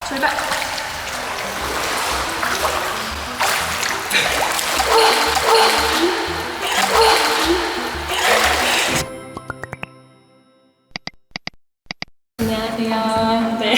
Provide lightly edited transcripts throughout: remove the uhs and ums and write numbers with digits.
출발! 안녕하세요. 네.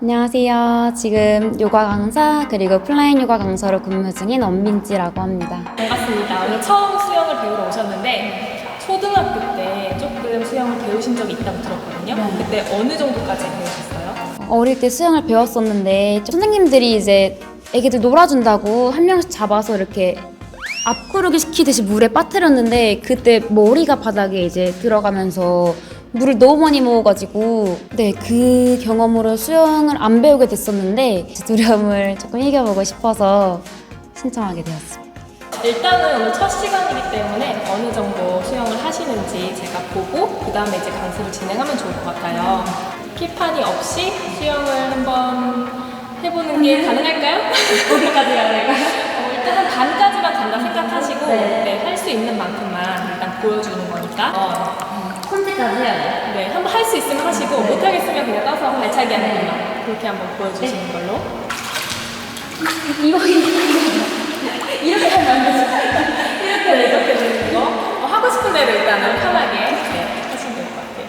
안녕하세요. 지금 요가 강사 그리고 플라잉 요가 강사로 근무 중인 엄민지라고 합니다. 반갑습니다. 오늘 처음 수영을 배우러 오셨는데 초등학교 때 조금 수영을 배우신 적이 있다고 들었거든요. 그때 어느 정도까지 배우셨어요? 어릴 때 수영을 배웠었는데 선생님들이 이제 애기들 놀아준다고 한 명씩 잡아서 이렇게 앞구르기 시키듯이 물에 빠뜨렸는데 그때 머리가 바닥에 이제 들어가면서 물을 너무 많이 먹어가지고 그 경험으로 수영을 안 배우게 됐었는데 두려움을 조금 이겨보고 싶어서 신청하게 되었습니다. 일단은 오늘 첫 시간이기 때문에 어느 정도 수영을 하시는지 제가 보고 그 다음에 이제 강습을 진행하면 좋을 것 같아요. 키판이 없이 수영을 한번 해보는 게 가능할까요? 어디까지 해야 될까요? 일단 한 반까지만 간다 생각하시고 할 수 있는 만큼만 일단 보여주는 거니까 콘지까지 해야 돼요? 네, 한번 할 수 있으면 하시고 못하겠으면 그냥 떠서 발차기 하는 것만 그렇게 한번 보여주시는 걸로. 이렇게 하면 안 되죠? 이렇게 되는 거 하고 싶은 대로 일단은 편하게 하시면 될 것 같아요.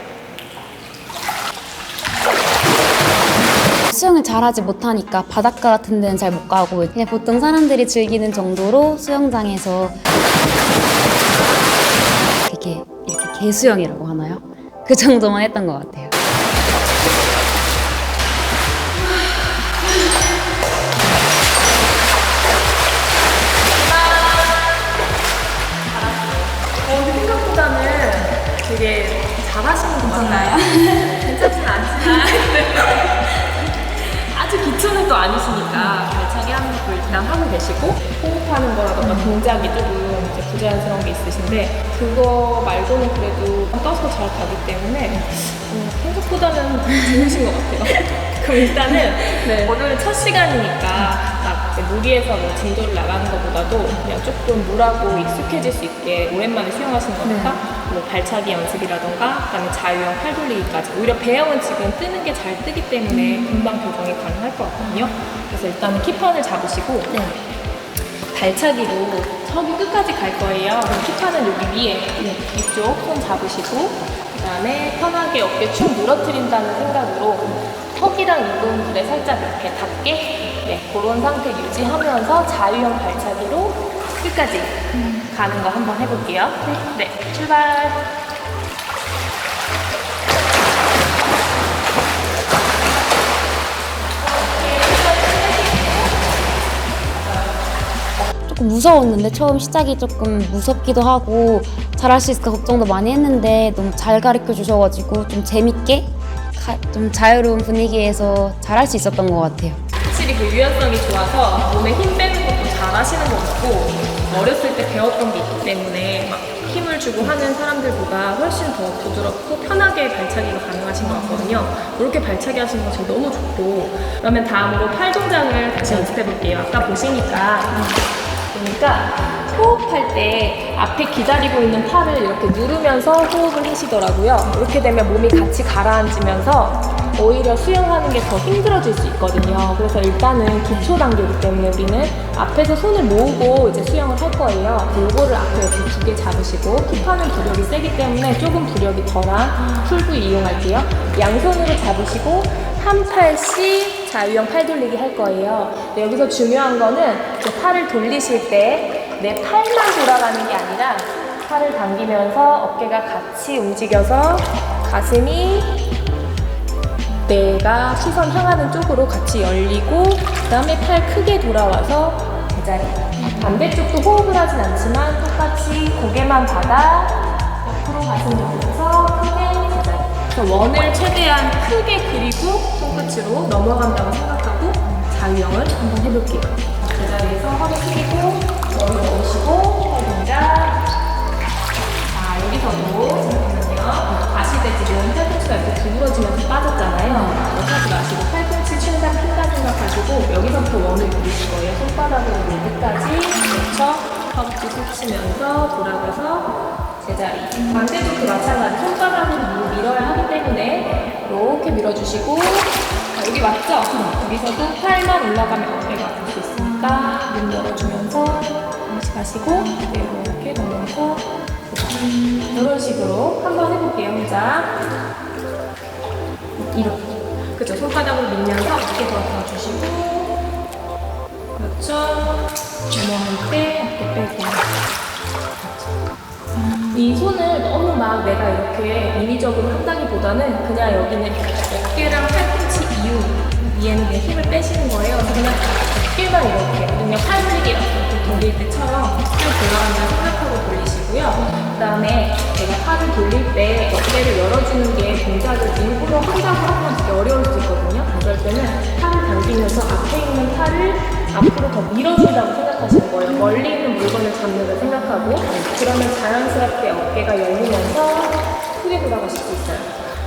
수영을 잘하지 못하니까 바닷가 같은 데는 잘 못 가고 그냥 보통 사람들이 즐기는 정도로 수영장에서 이렇게 개수영이라고 하나요? 그 정도만 했던 것 같아요. 생각보다는 되게 잘하시는 것 같나요? 괜찮진 않지만 아주 기초는 또 아니시니까 발차기 하는 거 일단 하고 계시고 호흡하는 거라던가 동작이 조금 이제 부자연스러운 게 있으신데 그거 말고는 그래도 떠서 잘 가기 때문에 생각보다는 좋으신 것 같아요. 그럼 일단은 오늘은 첫 시간이니까 막 이제 무리해서 뭐 진도를 나가는 것보다도 그냥 조금 물하고 익숙해질 수 있게 오랜만에 수영하시는 거니까 뭐 발차기 연습이라던가 그다음에 자유형 팔 돌리기까지 오히려 배영은 지금 뜨는 게 잘 뜨기 때문에 금방 교정이 가능할 것 같거든요. 그래서 일단은 키판을 잡으시고 발차기로 저기 끝까지 갈 거예요. 그럼 키판은 여기 위에 이쪽 손 잡으시고 그다음에 편하게 어깨 축 늘어뜨린다는 생각으로 턱이랑 인공불에 살짝 이렇게 닿게 그런 상태 유지하면서 자유형 발차기로 끝까지 가는 거 한번 해볼게요. 네, 출발! 조금 무서웠는데 처음 시작이 조금 무섭기도 하고 잘할 수 있을까 걱정도 많이 했는데 너무 잘 가르쳐 주셔가지고 좀 재밌게 좀 자유로운 분위기에서 잘할 수 있었던 것 같아요. 확실히 그 유연성이 좋아서 몸에 힘 빼는 것도 잘 하시는 것 같고 어렸을 때 배웠던 게 있기 때문에 막 힘을 주고 하는 사람들보다 훨씬 더 부드럽고 편하게 발차기가 가능하신 것 같거든요. 그렇게 발차기 하시는 거 저 너무 좋고 그러면 다음으로 팔 동작을 다시 연습해 볼게요. 아까 보시니까 호흡할 때 앞에 기다리고 있는 팔을 이렇게 누르면서 호흡을 하시더라고요. 이렇게 되면 몸이 같이 가라앉으면서 오히려 수영하는 게 더 힘들어질 수 있거든요. 그래서 일단은 기초 단계이기 때문에 우리는 앞에서 손을 모으고 이제 수영을 할 거예요. 요거를 앞에 이렇게 두 개 잡으시고 키판은 부력이 세기 때문에 조금 부력이 덜한 풀도 이용할게요. 양손으로 잡으시고 한 팔씩 자유형 팔 돌리기 할 거예요. 여기서 중요한 거는 이제 팔을 돌리실 때 내 팔만 돌아가는 게 아니라 팔을 당기면서 어깨가 같이 움직여서 가슴이 내가 시선 향하는 쪽으로 같이 열리고 그 다음에 팔 크게 돌아와서 제자리. 반대쪽도 호흡을 하진 않지만 똑같이 고개만 받아 옆으로 가슴 돌려서 크게 제자리. 그래서 원을 최대한 크게 그리고 손끝으로 넘어간다고 생각하고 자유형을 한번 해볼게요. 제자리에서 허리 숙이고 머리 넣으시고 팔 동작. 자, 여기서도 잠깐만요. 가실 때 지금 팔꿈치가 이렇게 구부러지면서 빠졌잖아요. 하지 마시고 팔꿈치 충당 핀다 생각하시고 여기서부터 원을 그리실 거예요. 손바닥으로 끝까지 그렇죠. 허벅지 솟치면서 돌아가서 제자리. 반대쪽도 마찬가지. 손바닥으로 밀어야 하기 때문에 이렇게 밀어주시고 여기 맞죠? 여기서도 팔만 올라가면 어깨가 아플 수 있으니까 문 열어주면서 다시 가시고 그대로 이렇게 넘어서 이런 식으로 한번 해볼게요. 혼자 이렇게 그죠? 손바닥으로 밀면서 어깨 더 들어주시고 그렇죠. 넘어갈 때 어깨 빼고 이 손을 너무 막 내가 이렇게 인위적으로 한다기보다는 그냥 여기는 어깨랑 팔꿈치 이후 위에는 그냥 힘을 빼시는 거예요. 그래서 그냥 어깨만 이렇게 그냥 팔꿈치 이렇게 돌릴 때처럼 팔 돌아간다 생각하고 돌리시고요. 그 다음에 제가 팔을 돌릴 때 어깨를 열어주는 게 동작을 일부러 한다고 하면 되게 어려울 수 있거든요. 그럴 때는 팔을 당기면서 앞에 있는 팔을 앞으로 더 밀어준다고 생각하시는 거예요. 멀리 있는 물건을 잡는 걸 생각하고 그러면 자연스럽게 어깨가 열리면서 크게 돌아가실 수 있어요.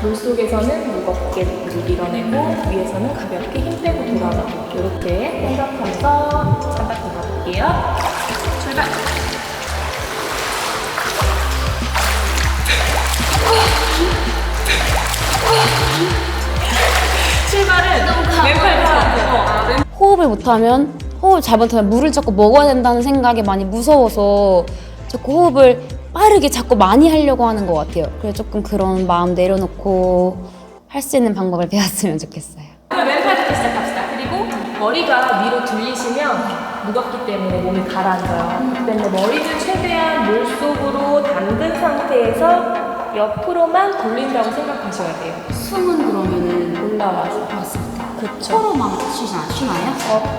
물속에서는 무겁게 밀어내고 위에서는 가볍게 힘 빼고 돌아가고 이렇게 생각하면서 잠깐 돌아볼게요. 출발! 출발은 왼팔부터 호흡을 못하면 호흡 잘 못하면 물을 자꾸 먹어야 된다는 생각에 많이 무서워서 자꾸 호흡을 빠르게 자꾸 많이 하려고 하는 것 같아요. 그래서 조금 그런 마음 내려놓고 할 수 있는 방법을 배웠으면 좋겠어요. 그럼 왼팔부터 시작합시다. 그리고 머리가 위로 들리시면 무겁기 때문에 몸이 가라앉아요. 그렇기 때문에 머리를 최대한 물속으로 담근 상태에서 옆으로만 돌린다고 생각하셔야 돼요. 숨은 그러면은 올라와서 왔을 때 그쵸. 코로만 쉬나요?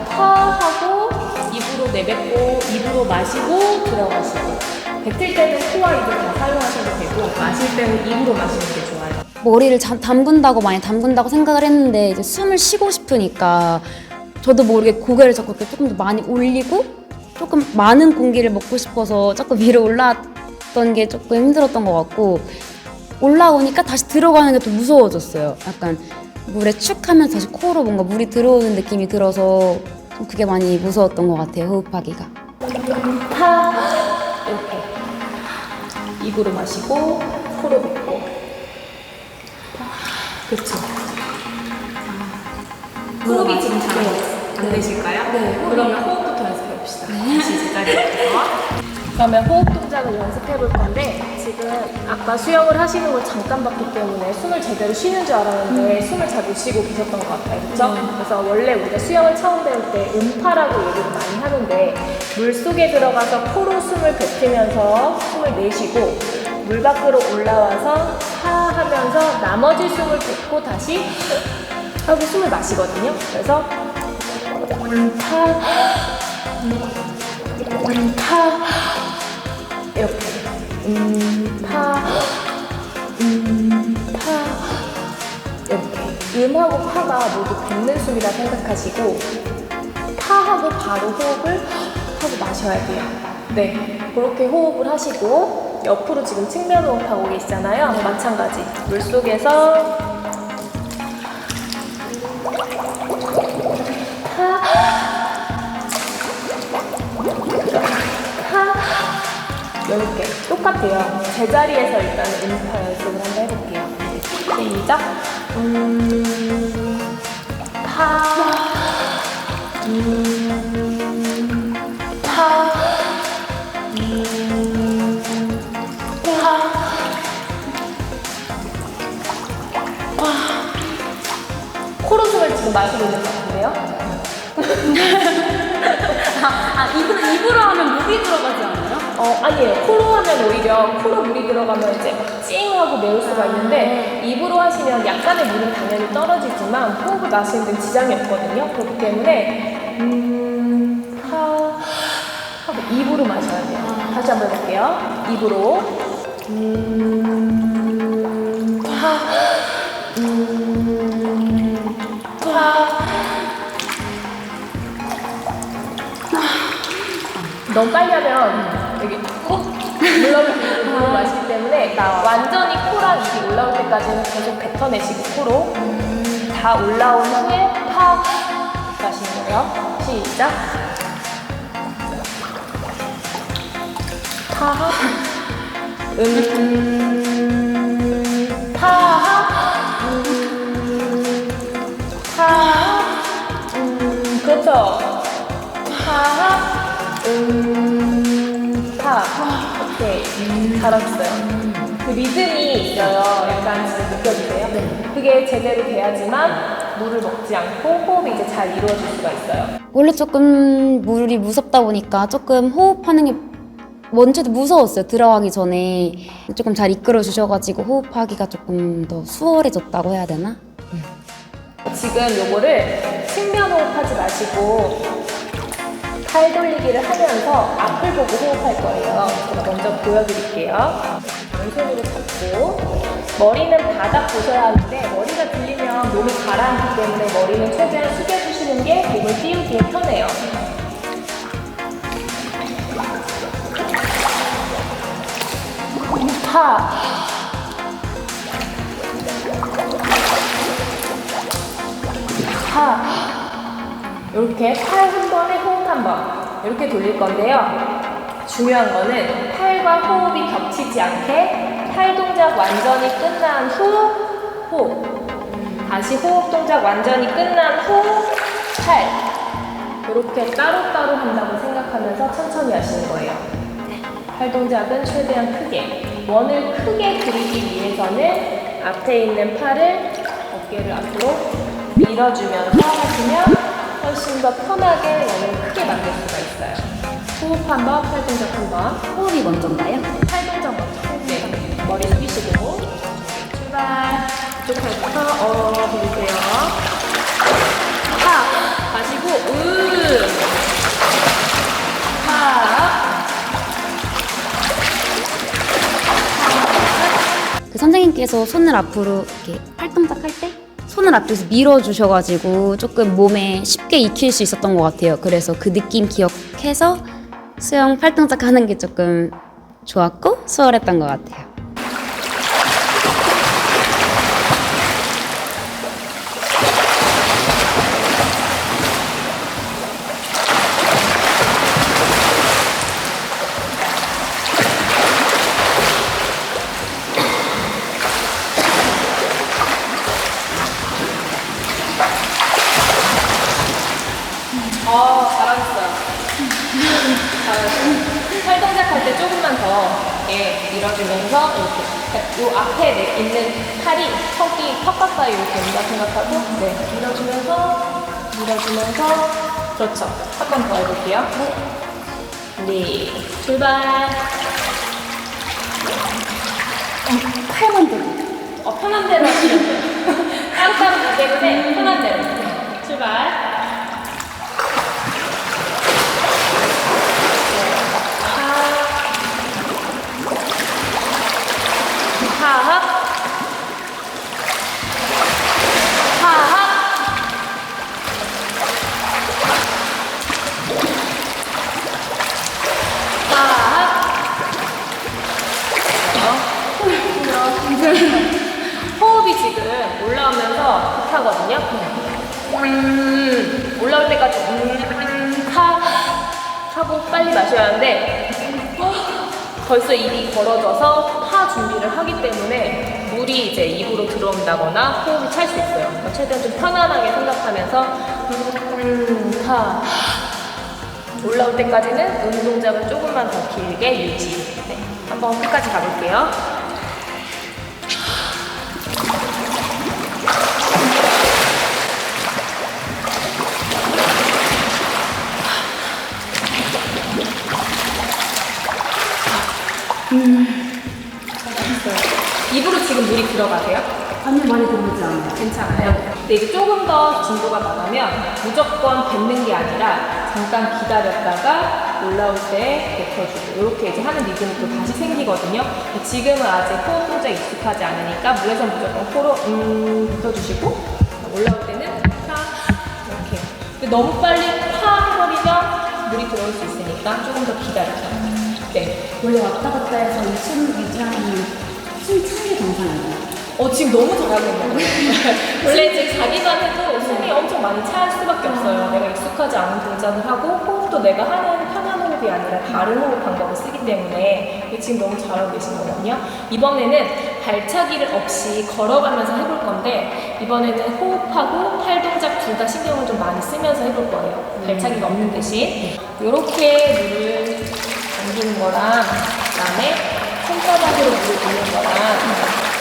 파하고 입으로 내뱉고 입으로 마시고 들어가시고 뱉을 때는 코와 입을 다 사용하셔도 되고 마실 때는 입으로 마시는 게 좋아요. 머리를 담근다고 많이 담근다고 생각을 했는데 이제 숨을 쉬고 싶으니까 저도 모르게 고개를 자꾸 이렇게 조금 더 많이 올리고 조금 많은 공기를 먹고 싶어서 자꾸 위로 올라왔던 게 조금 힘들었던 것 같고 올라오니까 다시 들어가는 게 또 무서워졌어요. 약간 물에 축 하면서 다시 코로 뭔가 물이 들어오는 느낌이 들어서 좀 그게 많이 무서웠던 것 같아요. 호흡하기가. 파 이렇게 입으로 마시고 코로 뱉고 그렇죠. 호흡이 지금 잘 안 되실까요? 네. 그러면 호흡부터 연습해 봅시다. 다시 제자리부터. 그러면 호흡 동작을 연습해 볼 건데 지금 아까 수영을 하시는 걸 잠깐 봤기 때문에 숨을 제대로 쉬는 줄 알았는데 숨을 잘 못 쉬고 계셨던 것 같아요. 그렇죠? 그래서 원래 우리가 수영을 처음 배울 때 음파라고 얘기를 많이 하는데 물 속에 들어가서 코로 숨을 뱉으면서 숨을 내쉬고 물 밖으로 올라와서 하 하면서 나머지 숨을 뱉고 다시 하고 숨을 마시거든요. 그래서 파 이렇게 이렇게 음하고 파가 모두 뱉는 숨이라 생각하시고 파하고 바로 호흡을 하고 마셔야 돼요. 네, 그렇게 호흡을 하시고 옆으로 지금 측면 호흡하고 계시잖아요. 마찬가지 물속에서 이렇게 똑같아요. 제자리에서 일단 음파 연습을 한번 해볼게요. 시작. 파, 파, 코로 숨을 지금 마시고 있는 것 같은데요? 입으로 하면 목이 들어가지 않아요? 아니에요. 코로 하면 오히려 코로 물이 들어가면 이제 막 찡하고 매울 수가 있는데 입으로 하시면 약간의 물은 당연히 떨어지지만 호흡을 마시는 데는 지장이 없거든요. 그렇기 때문에 하 하고 입으로 마셔야 돼요. 다시 한번 해볼게요. 입으로 하 너무 빨리 하면 여기 물러를 마시기 때문에 완전히 코랑 입이 올라올 때까지는 계속 뱉어내시고 코로 다 올라온 후에 파 마시는 거예요. 시작. 파하 파하 파 그쵸? 하하, 하. 오케이. 잘하셨어요. 그 리듬이 있어요. 약간 지금 느껴지세요? 네. 그게 제대로 돼야지만 물을 먹지 않고 호흡이 이제 잘 이루어질 수가 있어요. 원래 조금 물이 무섭다 보니까 조금 호흡하는 게 원체도 무서웠어요. 들어가기 전에 조금 잘 이끌어 주셔가지고 호흡하기가 조금 더 수월해졌다고 해야 되나? 지금 요거를 측면 호흡하지 마시고 팔 돌리기를 하면서 앞을 보고 호흡할 거예요. 제가 먼저 보여드릴게요. 양손으로 잡고 머리는 바닥 보셔야 하는데 머리가 들리면 몸이 가라앉기 때문에 머리는 최대한 숙여주시는 게 몸을 띄우기에 편해요. 하. 하. 이렇게 팔 한 번에 호흡 한 번 이렇게 돌릴 건데요. 중요한 거는 팔과 호흡이 겹치지 않게 팔 동작 완전히 끝난 후 호흡, 다시 호흡 동작 완전히 끝난 후 팔, 이렇게 따로따로 한다고 생각하면서 천천히 하시는 거예요. 팔 동작은 최대한 크게, 원을 크게 그리기 위해서는 앞에 있는 팔을 어깨를 앞으로 밀어주면서 하시면 훨씬 더 편하게 원을 크게 만들 수가 있어요. 호흡 한 번, 팔 동작 한 번. 호흡이 먼저인가요? 팔 동작 먼저. 네. 머리 숙이시고. 출발. 이쪽 팔부터 돌리세요. 하. 가시고, 하. 그 선생님께서 손을 앞으로 이렇게 팔동작 할 때 손을 앞에서 밀어주셔가지고 조금 몸에 쉽게 익힐 수 있었던 것 같아요. 그래서 그 느낌 기억해서 수영 팔동작 하는 게 조금 좋았고 수월했던 것 같아요. 잘하셨어요. 잘하셨어요. 팔 동작 할 때 조금만 더 밀어주면서 이렇게 요 앞에 있는 팔이 턱 가까이 이렇게 온다 생각하고 밀어주면서 그렇죠. 한 번 더 해볼게요. 네. 출발. 팔만 들고. 편한 대로 하시면 돼요. 따로따로 때문에 편한 대로. 출발. 하하. 하하. 호흡이 지금 올라오면서 급하거든요. 올라올 때까지 하고 빨리 마셔야 하는데 벌써 입이 벌어져서 하 준비를 하기 때문에 물이 이제 입으로 들어온다거나 호흡이 찰 수 있어요. 그러니까 최대한 좀 편안하게 생각하면서 하 올라올 때까지는 동작은 조금만 더 길게 유지. 네, 한번 끝까지 가볼게요. 입으로 지금 물이 들어가세요? 아니요, 많이 들어오지 않아요. 괜찮아요. 근데 이제 조금 더 진도가 나가면 무조건 뱉는 게 아니라 잠깐 기다렸다가 올라올 때 뱉어주고 이렇게 이제 하는 리듬이 또 다시 생기거든요. 지금은 아직 호흡 동작이 익숙하지 않으니까 물에서 무조건 코로 뱉어주시고 올라올 때는 파 이렇게. 근데 너무 빨리 파 해버리면 물이 들어올 수 있으니까 조금 더 기다려서. 네. 원래 왔다 갔다 해서 이 숨 유지하는 숨 차는 게 정상이에요. 지금 너무 잘하고 있는 거예요. 원래 이제 자기만 해도 숨이 엄청 많이 찰 수밖에 없어요. 내가 익숙하지 않은 동작을 하고 호흡도 내가 하는 편한 호흡이 아니라 다른 호흡 방법을 쓰기 때문에 지금 너무 잘하고 계신 거거든요. 이번에는 발차기를 없이 걸어가면서 해볼 건데 이번에는 호흡하고 팔 동작 둘 다 신경을 좀 많이 쓰면서 해볼 거예요. 발차기가 없는 대신 이렇게 물을 당기는 거랑 그다음에 손바닥으로 물을 부는 거랑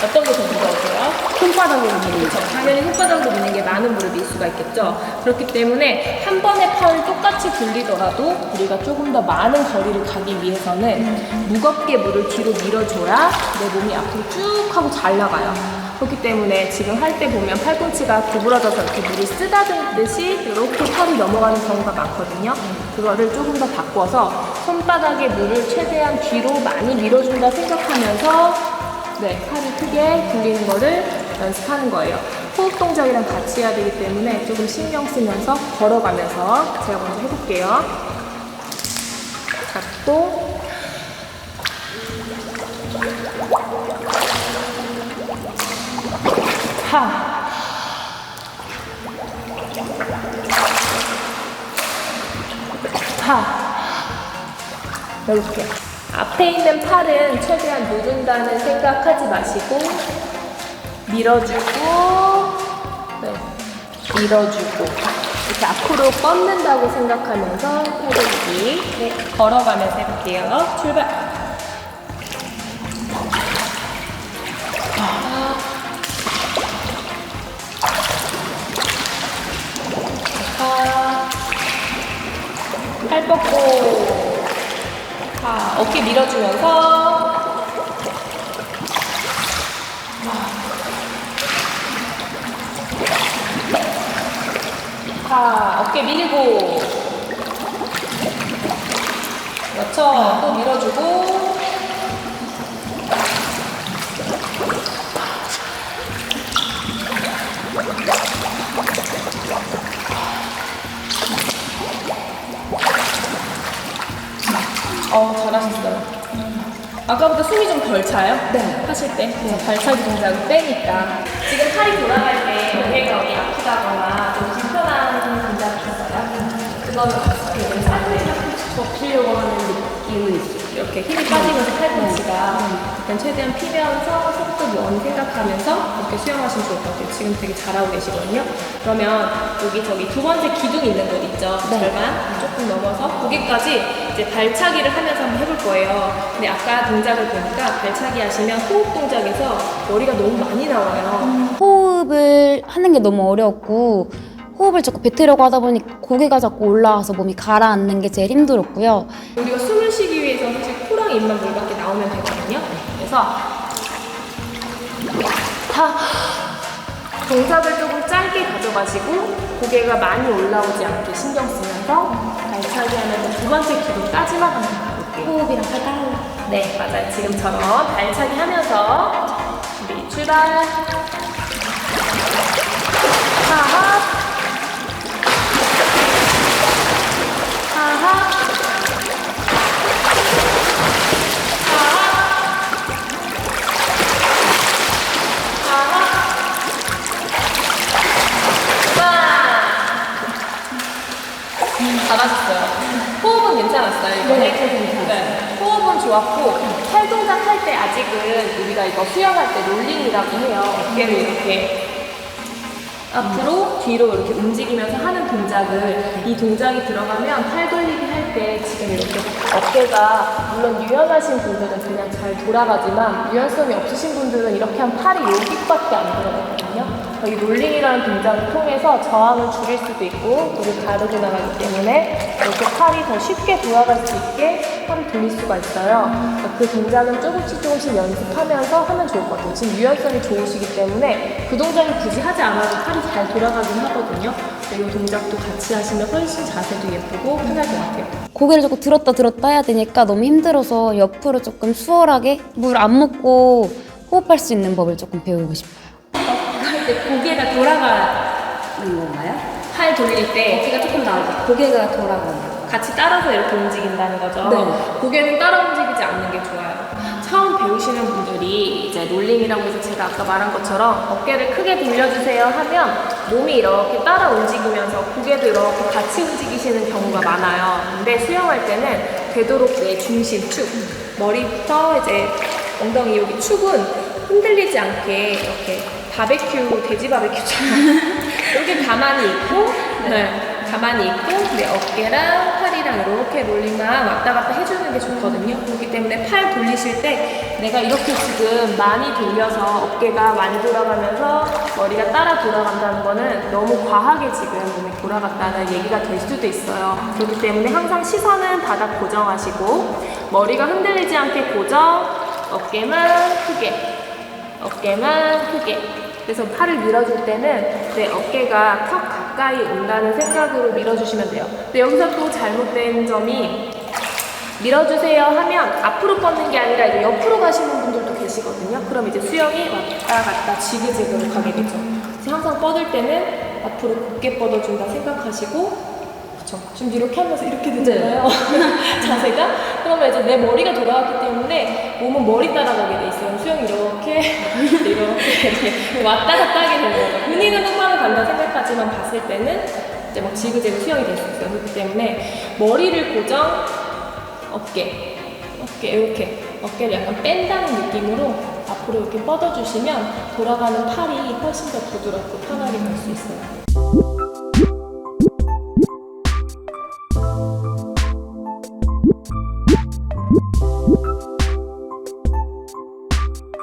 어떤 게 더 무거우세요? 손바닥으로 밀는 그렇죠. 당연히 손바닥으로 미는 게 많은 물을 밀 수가 있겠죠. 그렇기 때문에 한 번에 팔을 똑같이 굴리더라도 우리가 조금 더 많은 거리를 가기 위해서는 무겁게 물을 뒤로 밀어줘야 내 몸이 앞으로 쭉 하고 잘 나가요. 그렇기 때문에 지금 할 때 보면 팔꿈치가 구부러져서 이렇게 물을 쓰다듬듯이 이렇게 팔이 넘어가는 경우가 많거든요. 그거를 조금 더 바꿔서 손바닥에 물을 최대한 뒤로 많이 밀어준다 생각하면서 팔이 크게 굴리는 거를 연습하는 거예요. 호흡 동작이랑 같이 해야 되기 때문에 조금 신경 쓰면서 걸어가면서 제가 먼저 해볼게요. 잡고 하 해볼게요. 앞에 있는 팔은 최대한 누른다는 생각하지 마시고 밀어주고 밀어주고 이렇게 앞으로 뻗는다고 생각하면서 팔 돌리기 걸어가면서 해볼게요. 출발. 팔 뻗고 어깨 밀어주면서 어깨 밀고 그렇죠. 또 밀어주고 잘하셨어요. 아까보다 숨이 좀 덜 차요? 네. 하실 때? 발차기 동작을 빼니까. 지금 팔이 돌아갈 때 어깨가 어디 아프다거나 좀 불편한 동작이 있어요? 그거는 없어요. 살짝 접히려고 하는 느낌은 있어요. 이렇게 힘이 빠지면서 팔꿈치가 일단 최대한 피면서 속도 원 생각하면서 이렇게 수영하시면 좋을 것 같아요. 지금 되게 잘하고 계시거든요. 그러면 여기 저기 두 번째 기둥 있는 곳 있죠? 절반 조금 넘어서 거기까지 이제 발차기를 하면서 한번 해볼 거예요. 근데 아까 동작을 보니까 발차기 하시면 호흡 동작에서 머리가 너무 많이 나와요. 호흡을 하는 게 너무 어려웠고 호흡을 자꾸 뱉으려고 하다 보니까 고개가 자꾸 올라와서 몸이 가라앉는 게 제일 힘들었고요. 우리가 숨을 쉬기 위해서 사실 코랑 입만 물밖에 나오면 되거든요. 그래서 동작을 조금 짧게 가져가시고 고개가 많이 올라오지 않게 신경 쓰면서 발차기 하면서 두 번째 기둥까지만 한번 가볼게요. 호흡이랑 팔 따라. 네, 맞아요. 지금처럼 발차기 하면서 준비 출발. 하하. 하하. 잘하셨어요. 호흡은 괜찮았어요, 이번에? 네, 호흡은 좋았고, 팔 동작 할 때 아직은 우리가 이거 수영할 때 롤링이라고 해요. 어깨를 이렇게 앞으로 뒤로 이렇게 움직이면서 하는 동작을 이 동작이 들어가면 팔 돌리기 할 때 지금 이렇게 어깨가 물론 유연하신 분들은 그냥 잘 돌아가지만 유연성이 없으신 분들은 이렇게 하면 팔이 여기밖에 안 들어가거든요. 여기 롤링이라는 동작을 통해서 저항을 줄일 수도 있고 물을 가르고 나가기 때문에 이렇게 팔이 더 쉽게 돌아갈 수 있게 팔을 돌릴 수가 있어요. 그러니까 그 동작은 조금씩 연습하면서 하면 좋을 것 같아요. 지금 유연성이 좋으시기 때문에 그 동작을 굳이 하지 않아도 팔이 잘 돌아가긴 하거든요. 이 동작도 같이 하시면 훨씬 자세도 예쁘고 편할 것 같아요. 고개를 자꾸 들었다 해야 되니까 너무 힘들어서 옆으로 조금 수월하게 물 안 먹고 호흡할 수 있는 법을 조금 배우고 싶어요. 할 때 고개가 돌아가는 건가요? 팔 돌릴 때 어깨가 조금 나오고 고개가 돌아가요. 같이 따라서 이렇게 움직인다는 거죠. 네. 고개는 따라 움직이지 않는 게 좋아요. 처음 배우시는 분들이 이제 롤링이라고 해서 제가 아까 말한 것처럼 어깨를 크게 돌려주세요 하면 몸이 이렇게 따라 움직이면서 고개도 이렇게 같이 움직이시는 경우가 많아요. 근데 수영할 때는 되도록 내 중심 축, 머리부터 이제 엉덩이 여기 축은 흔들리지 않게 이렇게 바베큐, 돼지 바베큐처럼 이렇게 가만히 있고, 네, 가만히 있고, 내 어깨랑 팔이랑 이렇게 롤링만 왔다 갔다 해주는 게 좋거든요. 그렇기 때문에 팔 돌리실 때 내가 이렇게 지금 많이 돌려서 어깨가 많이 돌아가면서 머리가 따라 돌아간다는 거는 너무 과하게 지금 몸이 돌아갔다는 얘기가 될 수도 있어요. 그렇기 때문에 항상 시선은 바닥 고정하시고, 머리가 흔들리지 않게 고정, 어깨만 크게, 어깨만 크게. 그래서 팔을 밀어줄 때는 내 어깨가 턱 가까이 온다는 생각으로 밀어주시면 돼요. 근데 여기서 또 잘못된 점이, 밀어주세요 하면 앞으로 뻗는 게 아니라 이제 옆으로 가시는 분들도 계시거든요. 그럼 이제 수영이 왔다 갔다 지그재그로 가게 되죠. 그래서 항상 뻗을 때는 앞으로 곧게 뻗어준다 생각하시고, 그쵸? 지금 이렇게 하면서 이렇게 되잖아요. 자세가. 그러면 이제 내 머리가 돌아왔기 때문에 몸은 머리 따라가게 돼 있어요. 수영이 이렇게 왔다 갔다 하게 되는 거죠. 근육은 똑바로 간다 생각하지만 봤을 때는 이제 막 지그재그 수영이 될 수 있어요. 그렇기 때문에 머리를 고정, 어깨 이렇게 어깨를 약간 뺀다는 느낌으로 앞으로 이렇게 뻗어주시면 돌아가는 팔이 훨씬 더 부드럽고 편하게 갈 수 있어요.